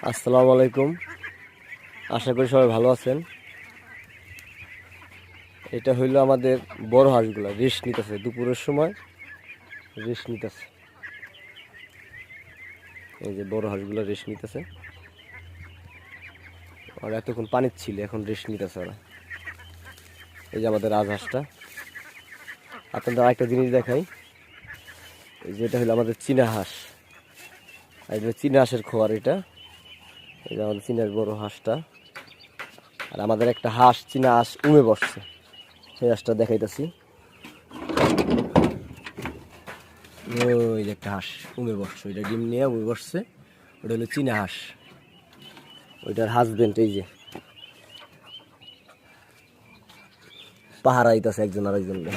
আসসালামু আলাইকুম। আশা করি সবাই ভালো আছেন। এটা হইলো আমাদের বড় হাঁসগুলা রেস্ট নিতেছে, দুপুরের সময় রেস্ট নিতেছে। এই যে বড় হাঁসগুলা রেস্ট নিতেছে, আর এতক্ষণ পানির ছিল, এখন রেস্ট নিতেছে ওরা। এই যে আমাদের রাজহাঁসটা। আপনাদের আরেকটা জিনিস দেখাই, এই যে এটা হলো আমাদের চীনা হাঁস। এটা চীনা হাঁসের খোয়ার, এটা এই যে আমাদের চীনার বড় হাঁসটা। আর আমাদের একটা হাঁস, চীনা হাঁস উমে বসছে, সেই হাঁসটা দেখাইতেছি। ওই যে একটা হাঁস উমে বসছে, ওইটা ডিম নিয়ে উমে বসছে, ওটা হলো চীনা হাঁস। ওইটার হাজবেন্ড এই যে পাহারা দিতেছে একজন আরেকজনকে।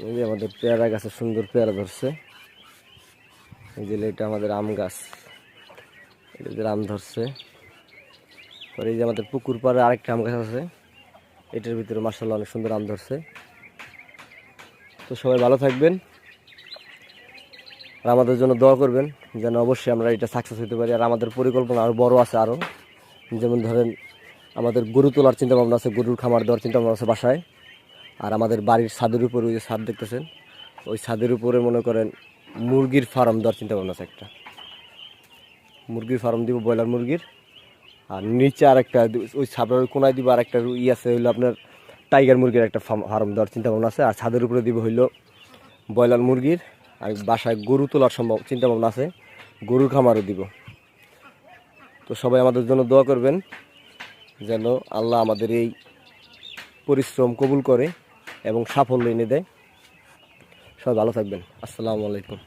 এই যে আমাদের পেয়ারা গাছে সুন্দর পেয়ারা ধরছে। এই যে এটা আমাদের আম গাছ, এটা যে আম ধরছে। পরে এই যে আমাদের পুকুর পাড়ে আরেকটা আম গাছ আছে, এটার ভিতরে মাশাআল্লাহ অনেক সুন্দর আম ধরছে। তো সবাই ভালো থাকবেন আর আমাদের জন্য দোয়া করবেন, যেন অবশ্যই আমরা এটা সাকসেস হতে পারি। আর আমাদের পরিকল্পনা আরও বড় আছে আরও, যেমন ধরেন আমাদের গরু তোলার চিন্তা ভাবনা আছে, গরুর খামার দেওয়ার চিন্তা ভাবনা আছে বাসায়। আর আমাদের বাড়ির ছাদের উপরে, ওই যে ছাদ দেখতেছেন, ওই ছাদের উপরে মনে করেন মুরগির ফার্ম দেওয়ার চিন্তা ভাবনা আছে। একটা মুরগির ফার্ম দিব, ব্রয়লার মুরগির। আর নিচে আর একটা ওই ছাদের কোনায় দিব আর একটা আছে হইলো আপনার টাইগার মুরগির একটা ফার্ম দেওয়ার চিন্তা ভাবনা আছে। আর ছাদের উপরে দিব হইলো ব্রয়লার মুরগির। আর বাসায় গরু তোলার চিন্তা ভাবনা আছে, গরুর খামারও দিব। তো সবাই আমাদের জন্য দোয়া করবেন, যেন আল্লাহ আমাদের এই পরিশ্রম কবুল করে এবং সাফল্য এনে দেয়। সবাই ভালো থাকবেন। আসসালামু আলাইকুম।